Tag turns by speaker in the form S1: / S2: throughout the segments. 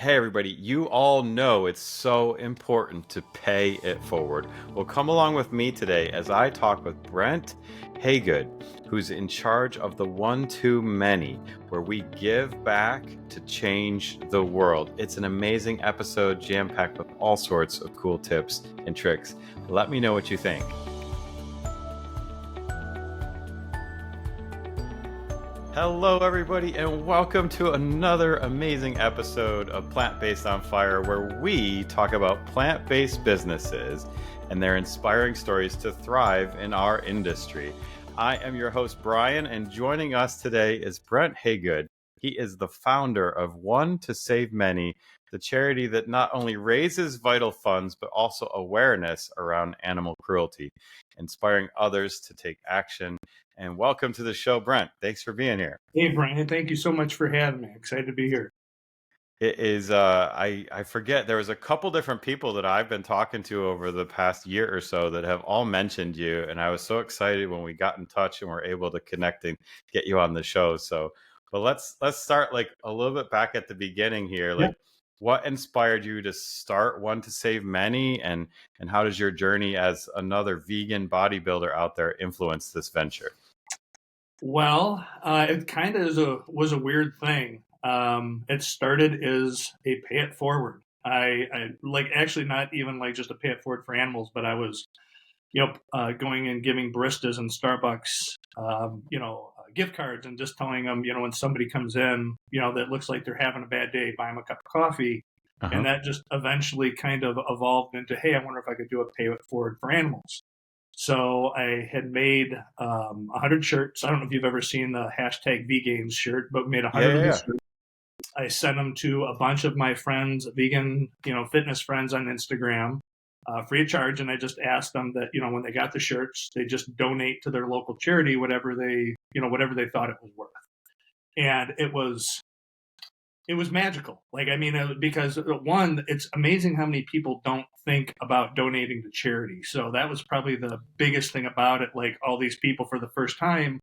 S1: Hey everybody, you all know it's so important to pay it forward. Well, come along with me today as I talk with Brent Hagood, who's in charge of the One Too Many, where we give back to change the world. It's an amazing episode jam-packed with all sorts of cool tips and tricks. Let me know what you think. Hello, everybody, and welcome to another amazing episode of Plant-Based on Fire, where we talk about plant-based businesses and their inspiring stories to thrive in our industry. I am your host, Brian, and joining us today is Brent Hagood. He is the founder of One to Save Many, the charity that not only raises vital funds, but also awareness around animal cruelty, inspiring others to take action. And welcome to the show, Brent. Thanks for being here.
S2: Hey, Brian. Thank you so much for having me. Excited to be here.
S1: It is, I forget, there was a couple different people that I've been talking to over the past year or so that have all mentioned you. And I was so excited when we got in touch and were able to connect and get you on the show. So, but let's start like a little bit back at the beginning here.
S2: Yeah.
S1: Like, what inspired you to start One to Save Many, and how does your journey as another vegan bodybuilder out there influence this venture?
S2: Well, it kind of was a weird thing. It started as a pay it forward. I like actually not even like just a pay it forward for animals, but I was, going and giving baristas in Starbucks, gift cards and just telling them, when somebody comes in, that looks like they're having a bad day, buy them a cup of coffee.
S1: Uh-huh.
S2: And that just eventually kind of evolved into, hey, I wonder if I could do a pay it forward for animals. So I had made 100 shirts. I don't know if you've ever seen the hashtag VGains shirt, but made 100 of these shirts. I sent them to a bunch of my friends, vegan, fitness friends on Instagram, free of charge. And I just asked them that, when they got the shirts, they just donate to their local charity, whatever they thought it was worth. And it was magical. Because one, it's amazing how many people don't think about donating to charity. So that was probably the biggest thing about it. Like, all these people for the first time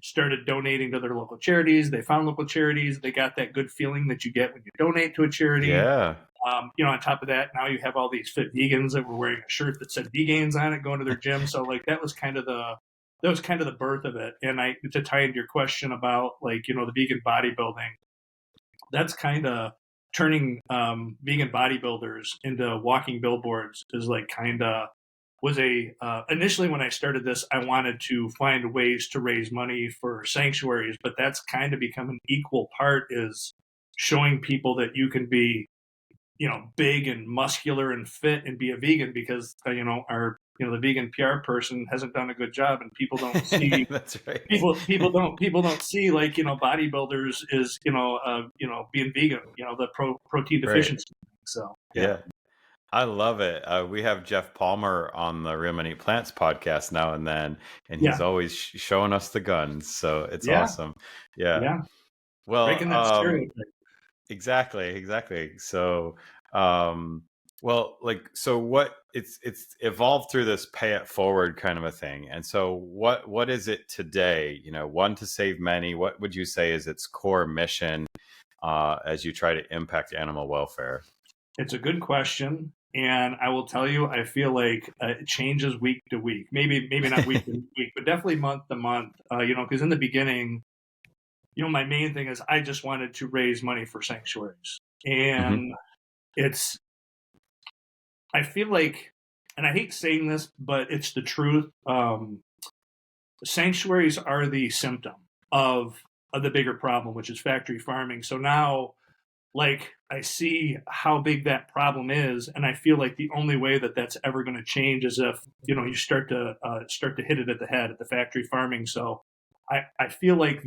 S2: started donating to their local charities. They found local charities. They got that good feeling that you get when you donate to a charity.
S1: Yeah.
S2: On top of that, now you have all these fit vegans that were wearing a shirt that said VGains on it, going to their gym. So like that was kind of the birth of it. And to tie into your question about the vegan bodybuilding, that's kind of turning vegan bodybuilders into walking billboards is initially when I started this, I wanted to find ways to raise money for sanctuaries, but that's kind of become an equal part, is showing people that you can be, big and muscular and fit and be a vegan, because, the vegan PR person hasn't done a good job, and people don't see.
S1: That's right.
S2: People don't see bodybuilders is being vegan, the protein deficiency. Right. So
S1: yeah. I love it. We have Jeff Palmer on the Real Many Plants podcast now and then, and he's always showing us the guns. So it's awesome. Yeah. Well,
S2: breaking that stereotype.
S1: Exactly. So, so what it's evolved through this pay it forward kind of a thing. And so what is it today? One to Save Many, what would you say is its core mission as you try to impact animal welfare?
S2: It's a good question. And I will tell you, I feel like it changes week to week, maybe not week to week, but definitely month to month, because in the beginning, my main thing is I just wanted to raise money for sanctuaries. And I feel like, and I hate saying this, but it's the truth. Sanctuaries are the symptom of the bigger problem, which is factory farming. So now, I see how big that problem is, and I feel like the only way that that's ever going to change is if you start to hit it at the head, at the factory farming. So I feel like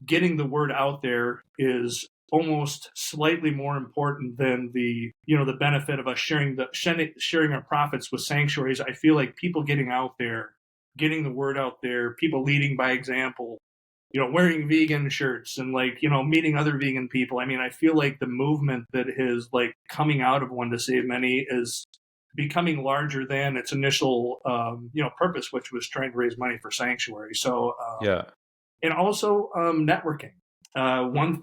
S2: getting the word out there is almost slightly more important than the benefit of us sharing our profits with sanctuaries. I feel like people getting out there, getting the word out there, people leading by example, wearing vegan shirts and meeting other vegan people. I mean, I feel like the movement that is coming out of One to Save Many is becoming larger than its initial, purpose, which was trying to raise money for sanctuary. So, and also networking. One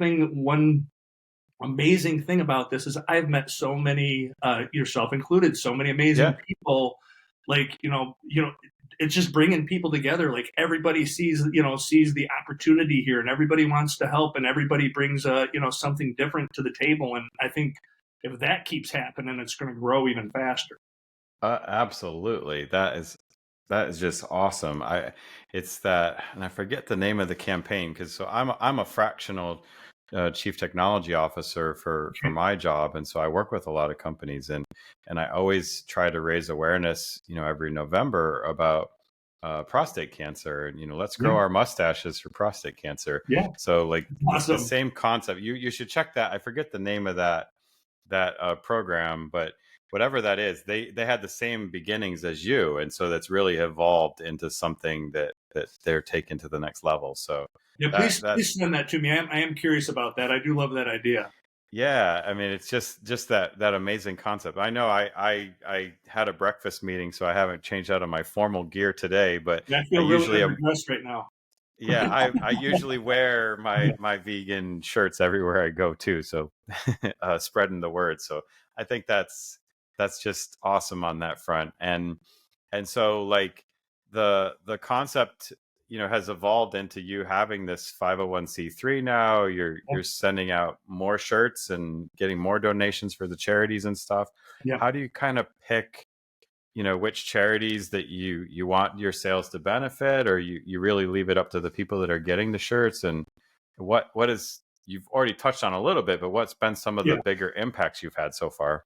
S2: amazing thing about this is I've met so many, yourself included, so many amazing
S1: Yeah.
S2: people. Like, it's just bringing people together. Like everybody sees the opportunity here, and everybody wants to help, and everybody brings something different to the table. And I think if that keeps happening, it's going to grow even faster.
S1: Absolutely. That is just awesome. It's that, and I forget the name of the campaign because so I'm a fractional chief technology officer for
S2: Okay.
S1: my job, and so I work with a lot of companies, and I always try to raise awareness, every November about prostate cancer, and let's grow
S2: Yeah.
S1: our mustaches for prostate cancer.
S2: Yeah.
S1: So like the
S2: Awesome.
S1: same concept. You should check that. I forget the name of that program, but whatever that is, they had the same beginnings as you, and so that's really evolved into something that they're taking to the next level. So
S2: Yeah.
S1: that
S2: Please
S1: that's
S2: send that to me. I am curious about that. I do love that idea.
S1: yeah, I mean, it's just that amazing concept. I know I had a breakfast meeting, so I haven't changed out of my formal gear today, but
S2: Yeah, I
S1: I
S2: feel really
S1: usually am.
S2: underdressed right now.
S1: Yeah, I usually wear my vegan shirts everywhere I go too, so spreading the word. So I think that's just awesome on that front. And so like the concept, has evolved into you having this 501(c)(3 now. You're sending out more shirts and getting more donations for the charities and stuff.
S2: Yeah.
S1: How do you kind of pick which charities that you want your sales to benefit, or you really leave it up to the people that are getting the shirts? And what is, you've already touched on a little bit, but what's been some of the
S2: Yeah.
S1: bigger impacts you've had so far?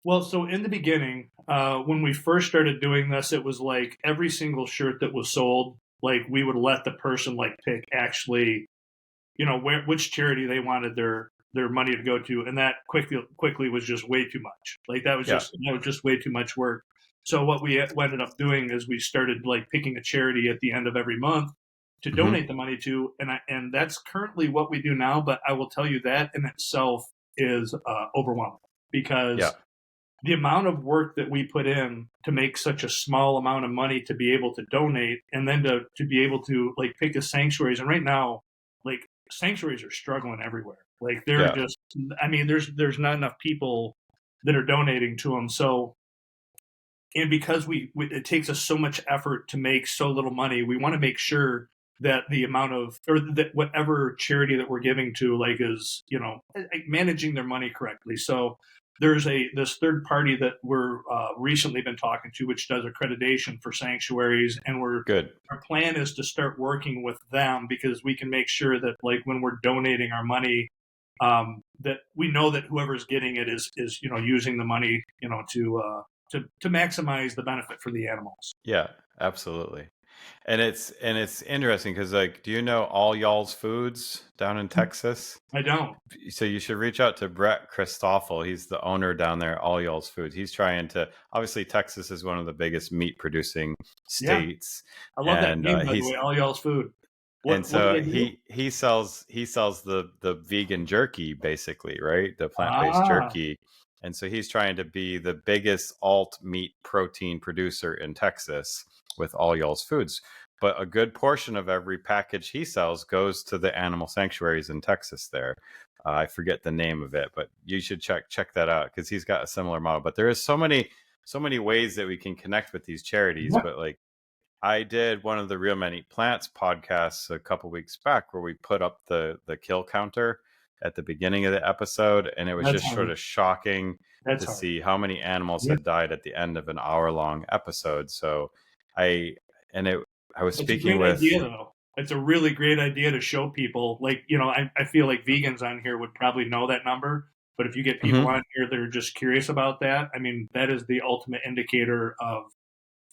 S2: Well, so in the beginning, when we first started doing this, it was like every single shirt that was sold, like we would let the person like pick actually, which charity they wanted their money to go to, and that quickly was just way too much. Like
S1: Yeah.
S2: that was just way too much work. So what we ended up doing is we started like picking a charity at the end of every month to
S1: Hmm.
S2: donate the money to, and that's currently what we do now. But I will tell you that in itself is overwhelming
S1: Yeah.
S2: because the amount of work that we put in to make such a small amount of money to be able to donate, and then to be able to like pick the sanctuaries. And right now, like sanctuaries are struggling everywhere. Like they're
S1: Yeah.
S2: just, I mean, there's not enough people that are donating to them. So, and because it takes us so much effort to make so little money, we want to make sure that the amount of, or that whatever charity that we're giving to, like, is managing their money correctly. So there's this third party that we're recently been talking to, which does accreditation for sanctuaries, and
S1: Good.
S2: our plan is to start working with them because we can make sure that like when we're donating our money, that we know that whoever's getting it is using the money to maximize the benefit for the animals.
S1: Yeah, absolutely. And it's interesting because, like, do you know All Y'all's Foods down in Texas?
S2: I don't.
S1: So you should reach out to Brett Christoffel. He's the owner down there at All Y'all's Foods. He's trying to, obviously Texas is one of the biggest meat producing
S2: Yeah,
S1: states,
S2: I love that
S1: and
S2: name, by the
S1: he's
S2: way. All y'all's food.
S1: and
S2: What do
S1: so
S2: they do?
S1: he sells the vegan jerky, basically, right? The plant-based
S2: Ah,
S1: jerky. And so he's trying to be the biggest alt meat protein producer in Texas with All Y'all's Foods. But a good portion of every package he sells goes to the animal sanctuaries in Texas there. I forget the name of it, but you should check that out because he's got a similar model. But there is so many ways that we can connect with these charities.
S2: yeah,
S1: But like, I did one of the Real Men Eat Plants podcasts a couple weeks back where we put up the kill counter at the beginning of the episode, and it was
S2: that's
S1: just sort
S2: hard.
S1: of shocking
S2: That's
S1: to
S2: hard.
S1: see how many animals
S2: Yeah,
S1: had died at the end of an hour-long episode. So I and it I was
S2: it's a
S1: speaking
S2: great
S1: with.
S2: idea, though. It's a really great idea to show people. Like, I feel like vegans on here would probably know that number. But if you get people
S1: Mhm.
S2: on here that are just curious about that, I mean, that is the ultimate indicator of,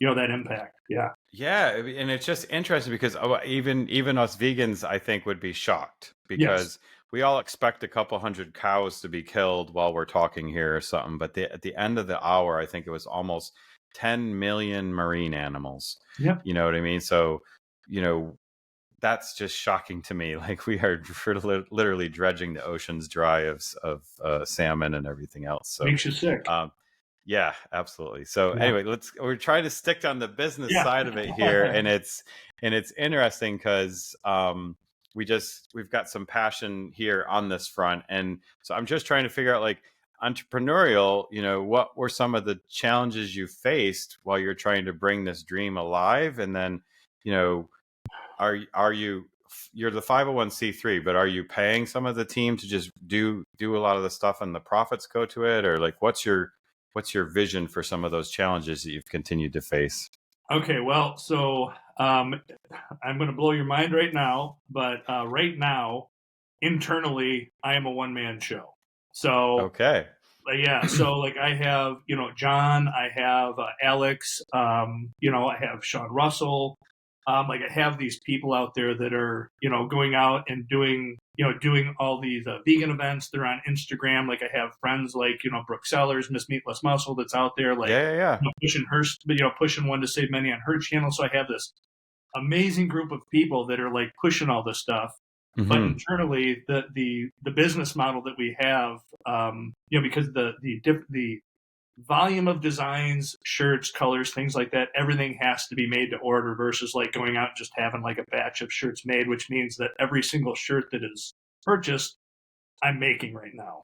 S2: that impact. Yeah.
S1: Yeah, and it's just interesting because even us vegans, I think, would be shocked
S2: Yes.
S1: because we all expect a couple hundred cows to be killed while we're talking here or something. But at the end of the hour, I think it was almost 10 million marine animals.
S2: Yep.
S1: You know what I mean? So, you know, that's just shocking to me. Like we are literally dredging the oceans dry of salmon and everything else. So,
S2: Makes you sick.
S1: um, yeah, absolutely. So
S2: Yeah.
S1: anyway, we're trying to stick on the business
S2: Yeah.
S1: side of it here, and it's interesting because we've got some passion here on this front. And so I'm just trying to figure out, like, entrepreneurial, what were some of the challenges you faced while you're trying to bring this dream alive? And then, are you're the 501c3, but are you paying some of the team to just do a lot of the stuff and the profits go to it? Or like, what's your vision for some of those challenges that you've continued to face?
S2: Okay, well, so I'm going to blow your mind right now, but right now, internally, I am a one-man show. So,
S1: Okay.
S2: yeah, so like I have, John, I have Alex, I have Sean Russell. Like I have these people out there that are, going out and doing all these vegan events. They're on Instagram. Like I have friends like, Brooke Sellers, Miss Meatless Muscle, that's out there, like
S1: Yeah.
S2: pushing One to Save Many on her channel. So I have this amazing group of people that are like pushing all this stuff.
S1: Mm-hmm.
S2: But internally, the business model that we have, because the volume of designs, shirts, colors, things like that, everything has to be made to order versus like going out and just having like a batch of shirts made, which means that every single shirt that is purchased, I'm making right now.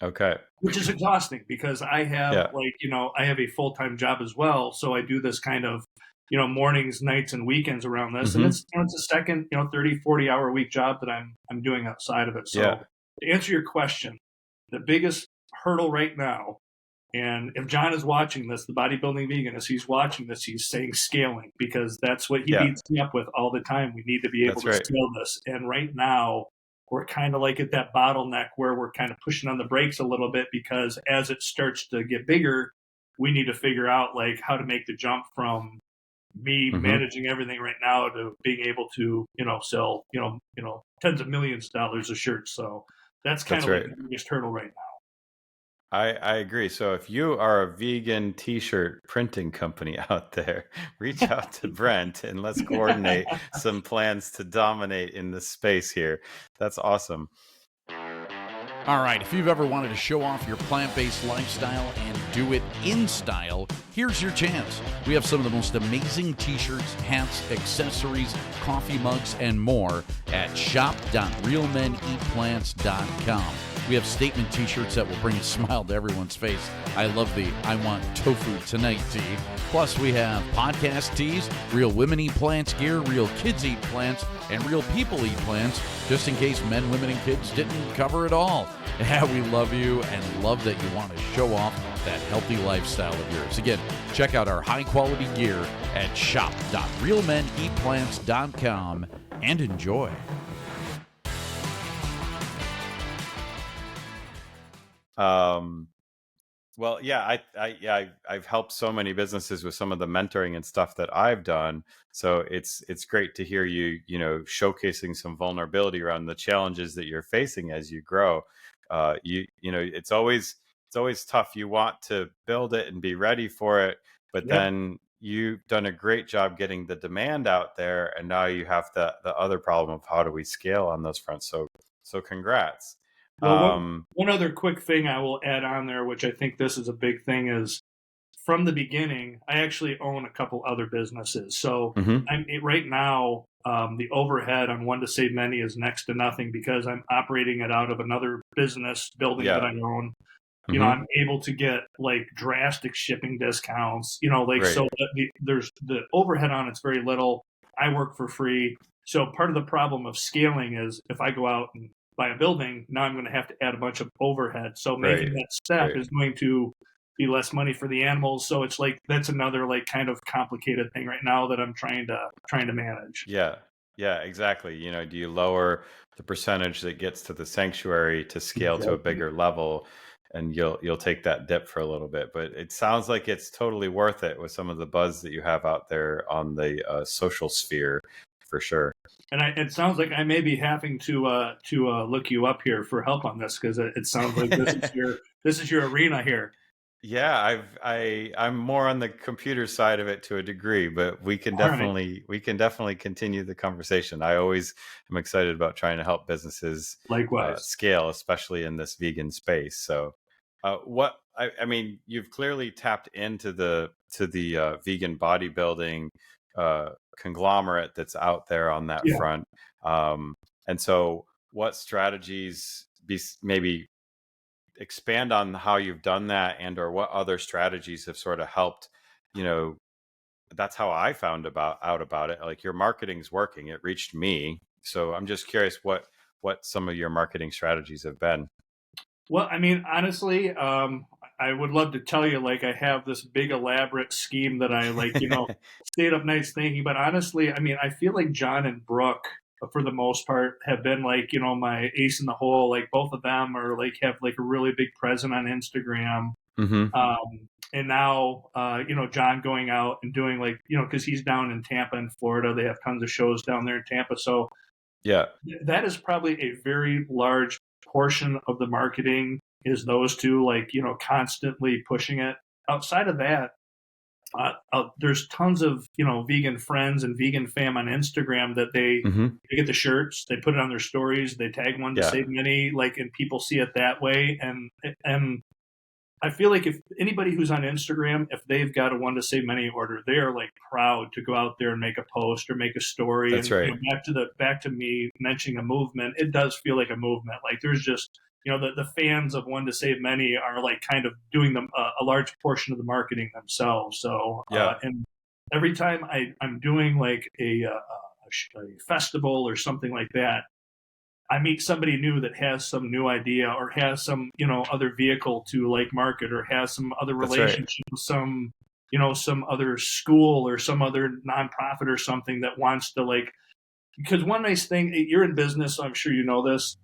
S1: Okay.
S2: Which is exhausting because I have I have a full-time job as well. So I do this kind of, mornings, nights, and weekends around this.
S1: Mm-hmm.
S2: And it's a second, 30, 40 hour a week job that I'm doing outside of it. So to answer your question, the biggest hurdle right now, and if John is watching this, the bodybuilding vegan, as he's watching this, he's saying scaling, because that's what he beats me up with all the time. We need to be able to scale this. And right now, we're kind of like at that bottleneck where we're kind of pushing on the brakes a little bit, because as it starts to get bigger, we need to figure out like how to make the jump from me managing everything right now to being able to, sell, tens of millions of dollars of shirts. So that's kind of like the biggest hurdle right now.
S1: I agree. So if you are a vegan t-shirt printing company out there, reach out to Brent and let's coordinate some plans to dominate in this space here. That's awesome.
S3: All right, if you've ever wanted to show off your plant-based lifestyle and do it in style, here's your chance. We have some of the most amazing t-shirts, hats, accessories, coffee mugs, and more at shop.realmeneatplants.com. We have statement t-shirts that will bring a smile to everyone's face. I love the I Want Tofu Tonight tee. Plus, we have podcast tees, Real Women Eat Plants gear, Real Kids Eat Plants, and Real People Eat Plants, just in case men, women, and kids didn't cover it all. Yeah, we love you and love that you want to show off that healthy lifestyle of yours. Again, check out our high-quality gear at shop.realmeneatplants.com and enjoy.
S1: Well, yeah, I've helped so many businesses with some of the mentoring and stuff that I've done. So it's great to hear you, showcasing some vulnerability around the challenges that you're facing as you grow. It's always tough. You want to build it and be ready for it, but then you've done a great job getting the demand out there, and now you have the other problem of how do we scale on those fronts. So congrats.
S2: Well, one other quick thing I will add on there, which I think this is a big thing, is from the beginning, I actually own a couple other businesses. So right now, the overhead on One to Save Many is next to nothing because I'm operating it out of another business building that I own. I'm able to get like drastic shipping discounts, so there's the overhead on it's very little. I work for free. So part of the problem of scaling is if I go out and buy a building, now I'm going to have to add a bunch of overhead. So making that step is going to be less money for the animals. So it's like that's another like kind of complicated thing right now that I'm trying to manage.
S1: Yeah, exactly. Do you lower the percentage that gets to the sanctuary to scale to a bigger level, and you'll take that dip for a little bit? But it sounds like it's totally worth it with some of the buzz that you have out there on the social sphere, for sure.
S2: And it sounds like I may be having to look you up here for help on this, because it sounds like this is your arena here.
S1: Yeah, I'm more on the computer side of it to a degree, but we can definitely continue the conversation. I always am excited about trying to help businesses scale, especially in this vegan space. So, I mean, you've clearly tapped into the vegan bodybuilding conglomerate that's out there on that front. And so what strategies, maybe expand on how you've done that, and or what other strategies have sort of helped, that's how I found out about it. Like, your marketing's working. It reached me. So I'm just curious what some of your marketing strategies have been.
S2: Well, I mean, honestly, I would love to tell you, like, I have this big elaborate scheme that I, like, stayed up nights thinking. But honestly, I mean, I feel like John and Brooke, for the most part, have been like, my ace in the hole. Like, both of them are like, have like a really big presence on Instagram. And now, John going out and doing, like, because he's down in Tampa in Florida. They have tons of shows down there in Tampa. So
S1: yeah,
S2: that is probably a very large portion of the marketing, is those two, like, constantly pushing it. Outside of that, there's tons of, vegan friends and vegan fam on Instagram that they get the shirts, they put it on their stories, they tag One to Save Many, like, and people see it that way. And I feel like if anybody who's on Instagram, if they've got a One to Save Many order, they are like proud to go out there and make a post or make a story.
S1: That's
S2: and
S1: right.
S2: Back to me mentioning a movement, it does feel like a movement. Like, there's just, the fans of One to Save Many are like kind of doing them a large portion of the marketing themselves. So and every time I'm doing like a festival or something like that, I meet somebody new that has some new idea or has some, other vehicle to like market, or has some other relationship with some, some other school or some other nonprofit or something that wants to, like, because one nice thing, you're in business, so I'm sure you know this.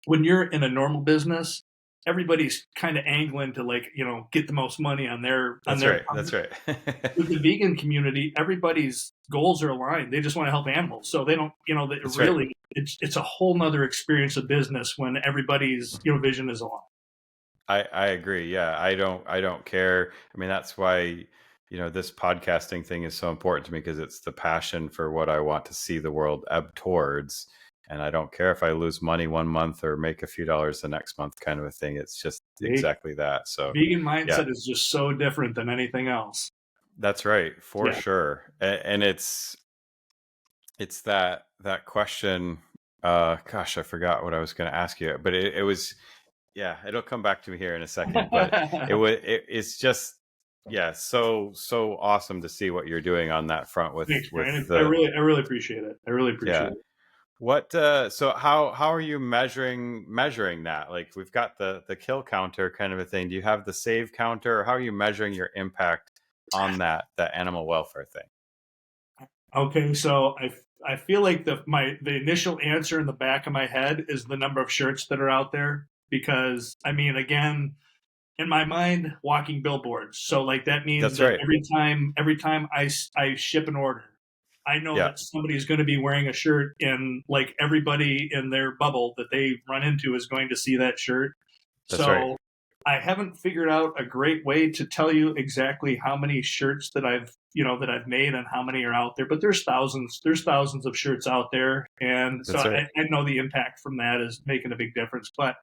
S2: When you're in a normal business, everybody's kind of angling to, like, get the most money on their.
S1: That's right.
S2: With the vegan community, everybody's goals are aligned. They just want to help animals, so they don't.
S1: That's
S2: really,
S1: right.
S2: it's a whole nother experience of business when everybody's vision is aligned.
S1: I agree. Yeah, I don't care. I mean, that's why this podcasting thing is so important to me, because it's the passion for what I want to see the world ebb towards. And I don't care if I lose money one month or make a few dollars the next month, kind of a thing. It's just exactly that. So
S2: vegan mindset is just so different than anything else.
S1: That's right, for sure. And it's that question. Gosh, I forgot what I was going to ask you, but it was, it'll come back to me here in a second. But it's just, so awesome to see what you're doing on that front with.
S2: Thanks,
S1: with
S2: I really appreciate it. I really appreciate it.
S1: What so how are you measuring that? Like, we've got the kill counter kind of a thing. Do you have the save counter, or how are you measuring your impact on that animal welfare thing?
S2: Okay, so I feel like the initial answer in the back of my head is the number of shirts that are out there, because I mean, again, in my mind, walking billboards. So, like, that means that every time I ship an order, I know that somebody's going to be wearing a shirt, and like everybody in their bubble that they run into is going to see that shirt. So I haven't figured out a great way to tell you exactly how many shirts that I've made and how many are out there, but there's thousands of shirts out there. And so I know the impact from that is making a big difference. But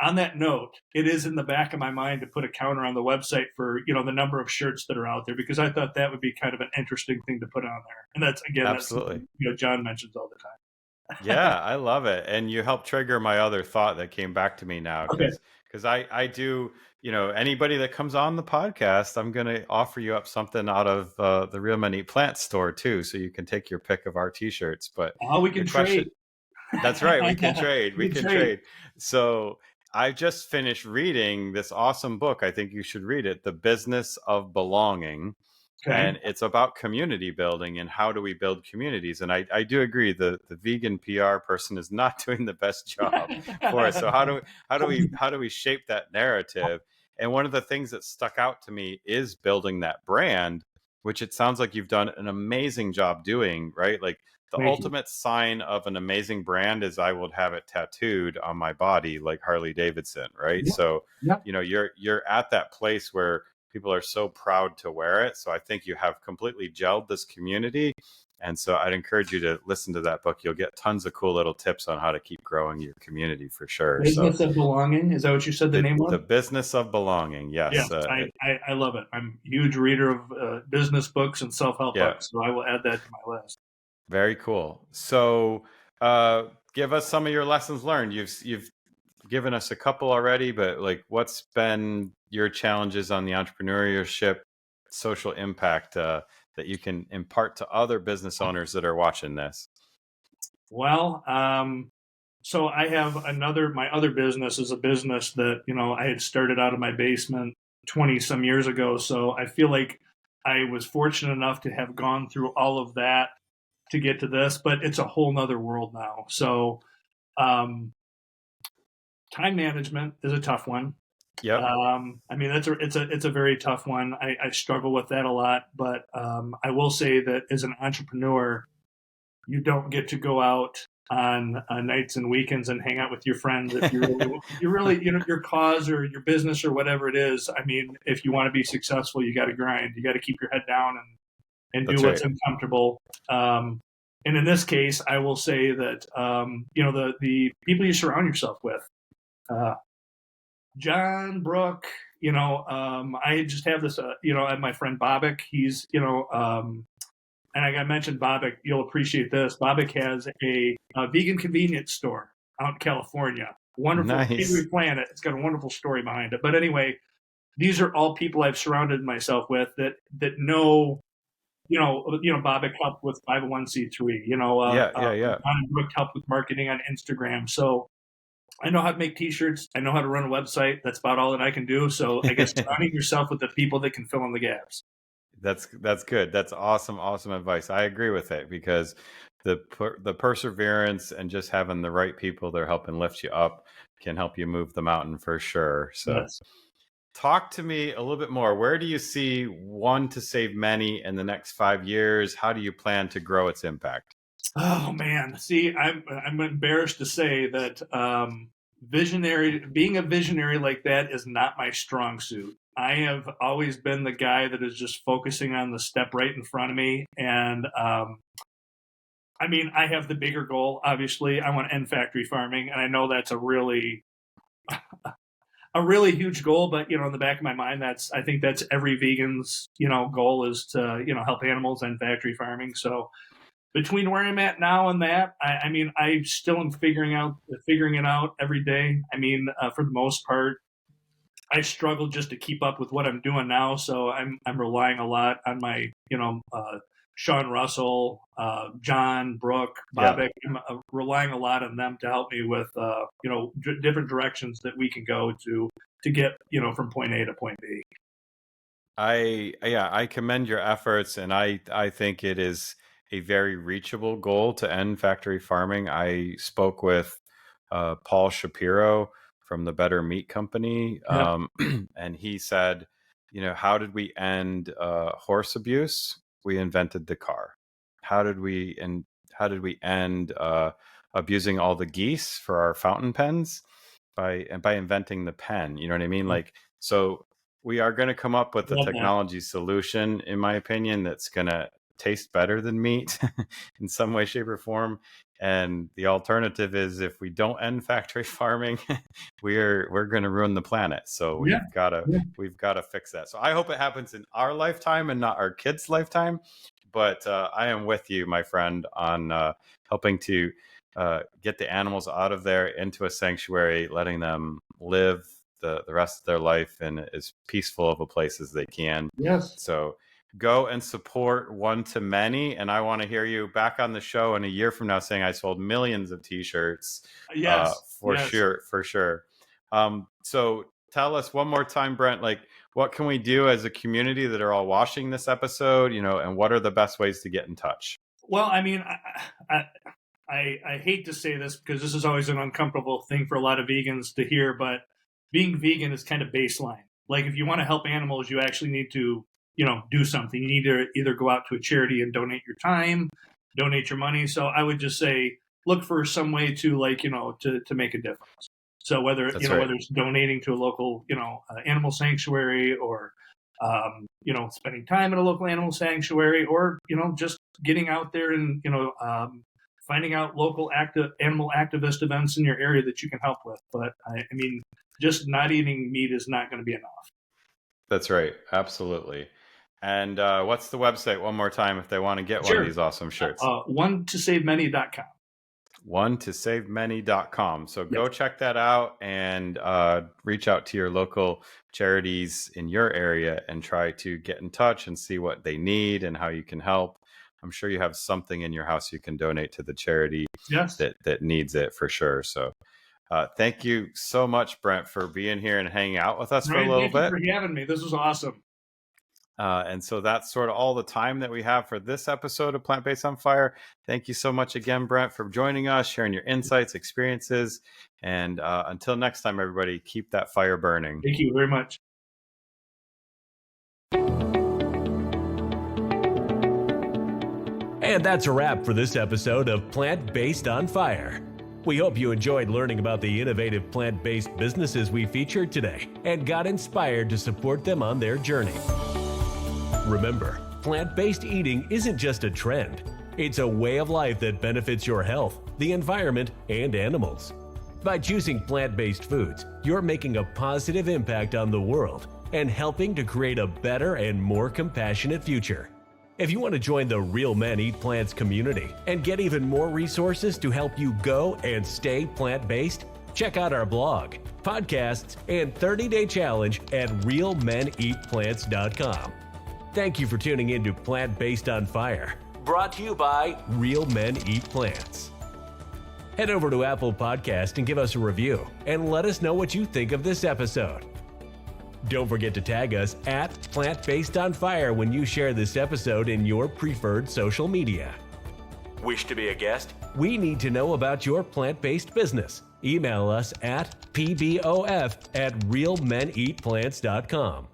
S2: on that note, it is in the back of my mind to put a counter on the website for, the number of shirts that are out there, because I thought that would be kind of an interesting thing to put on there. And that's, again,
S1: absolutely,
S2: that's John mentions all the time.
S1: Yeah, I love it. And you helped trigger my other thought that came back to me now, because I do, anybody that comes on the podcast, I'm going to offer you up something out of the Real Men Eat Plants store too, so you can take your pick of our t-shirts. But
S2: we can trade.
S1: That's right. We can trade. We can trade. So I just finished reading this awesome book. I think you should read it, The Business of Belonging. Okay. And it's about community building and how do we build communities. And I do agree the vegan PR person is not doing the best job for us. So how do we shape that narrative? And one of the things that stuck out to me is building that brand, which it sounds like you've done an amazing job doing, right? Like, the ultimate sign of an amazing brand is I would have it tattooed on my body like Harley Davidson, right? Yeah. So, you're at that place where people are so proud to wear it. So I think you have completely gelled this community. And so I'd encourage you to listen to that book. You'll get tons of cool little tips on how to keep growing your community for sure.
S2: Business of Belonging. Is that what you said the name was?
S1: The Business of Belonging. Yes.
S2: Yes, I love it. I'm a huge reader of business books and self-help books. So I will add that to my list.
S1: Very cool. So give us some of your lessons learned. You've given us a couple already, but like, what's been your challenges on the entrepreneurship social impact that you can impart to other business owners that are watching this?
S2: Well, so I have my other business is a business that, I had started out of my basement 20 some years ago. So I feel like I was fortunate enough to have gone through all of that to get to this, but it's a whole nother world now. So, time management is a tough one.
S1: Yep.
S2: I mean, it's a very tough one. I struggle with that a lot, but I will say that as an entrepreneur, you don't get to go out on nights and weekends and hang out with your friends if you really, your cause or your business or whatever it is. I mean, if you want to be successful, you got to grind. You got to keep your head down and do what's uncomfortable. And in this case, I will say that the people you surround yourself with, John, Brooke, I just have this, I have my friend Bobak. He's, and I mentioned Bobak, you'll appreciate this. Bobak has a vegan convenience store out in California. Wonderful.
S1: Nice.
S2: Planet. It's got a wonderful story behind it. But anyway, these are all people I've surrounded myself with that know, Bobak helped with 501c3. John Brooke helped with marketing on Instagram. So I know how to make T-shirts. I know how to run a website. That's about all that I can do. So I guess surrounding yourself with the people that can fill in the gaps.
S1: That's good. That's awesome advice. I agree with it, because the perseverance and just having the right people that are helping lift you up can help you move the mountain for sure. So yes. Talk to me a little bit more. Where do you see One to Save Many in the next 5 years? How do you plan to grow its impact?
S2: Oh man, see, I'm embarrassed to say that being a visionary like that is not my strong suit. I have always been the guy that is just focusing on the step right in front of me. And I mean, I have the bigger goal, obviously. I want to end factory farming. And I know that's a really huge goal. But, in the back of my mind, I think that's every vegan's, goal is to, help animals end factory farming. So between where I'm at now and that, I mean, I still am figuring it out every day. I mean, for the most part, I struggle just to keep up with what I'm doing now, so I'm relying a lot on my, Sean Russell, John, Brooke, Bobak. Yeah. I'm relying a lot on them to help me with, different directions that we can go to get, from point A to point B.
S1: I commend your efforts, and I think it is a very reachable goal to end factory farming. I spoke with Paul Shapiro from the Better Meat Company. Yep. And he said, how did we end horse abuse? We invented the car. How did we end abusing all the geese for our fountain pens? By inventing the pen. You know what I mean? Mm-hmm. Like, so we are going to come up with a technology solution, in my opinion, that's going to taste better than meat in some way, shape, or form. And the alternative is, if we don't end factory farming, we're going to ruin the planet. So we've got to fix that. So I hope it happens in our lifetime and not our kids' lifetime. But I am with you, my friend, on helping to get the animals out of there into a sanctuary, letting them live the rest of their life in as peaceful of a place as they can.
S2: Yes.
S1: So go and support One to Many. And I want to hear you back on the show in a year from now saying I sold millions of T-shirts.
S2: Yes.
S1: For sure. So tell us one more time, Brent, like, what can we do as a community that are all watching this episode, and what are the best ways to get in touch?
S2: Well, I mean, I hate to say this because this is always an uncomfortable thing for a lot of vegans to hear, but being vegan is kind of baseline. Like, if you want to help animals, you actually need to do something. You need to either go out to a charity and donate your time, donate your money. So I would just say, look for some way to to make a difference. So whether whether it's donating to a local animal sanctuary, or spending time at a local animal sanctuary, or just getting out there and finding out local animal activist events in your area that you can help with. But I mean, just not eating meat is not going to be enough.
S1: That's right. Absolutely. And what's the website one more time if they want to get one of these awesome shirts?
S2: OneToSaveMany.com.
S1: one2savemany.com. So go check that out and reach out to your local charities in your area and try to get in touch and see what they need and how you can help. I'm sure you have something in your house you can donate to the charity that needs it for sure. So thank you so much, Brent, for being here and hanging out with us for a little bit.
S2: Thank you for having me. This was awesome.
S1: And so that's sort of all the time that we have for this episode of Plant Based on Fire. Thank you so much again, Brent, for joining us, sharing your insights, experiences. And until next time, everybody, keep that fire burning.
S2: Thank you very much.
S4: And that's a wrap for this episode of Plant Based on Fire. We hope you enjoyed learning about the innovative plant-based businesses we featured today and got inspired to support them on their journey. Remember, plant-based eating isn't just a trend. It's a way of life that benefits your health, the environment, and animals. By choosing plant-based foods, you're making a positive impact on the world and helping to create a better and more compassionate future. If you want to join the Real Men Eat Plants community and get even more resources to help you go and stay plant-based, check out our blog, podcasts, and 30-day challenge at realmeneatplants.com. Thank you for tuning in to Plant Based on Fire, brought to you by Real Men Eat Plants. Head over to Apple Podcast and give us a review and let us know what you think of this episode. Don't forget to tag us at Plant Based on Fire when you share this episode in your preferred social media. Wish to be a guest? We need to know about your plant-based business. Email us at pbof@realmeneatplants.com.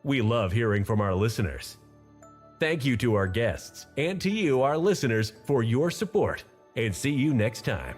S4: We love hearing from our listeners. Thank you to our guests and to you, our listeners, for your support, and see you next time.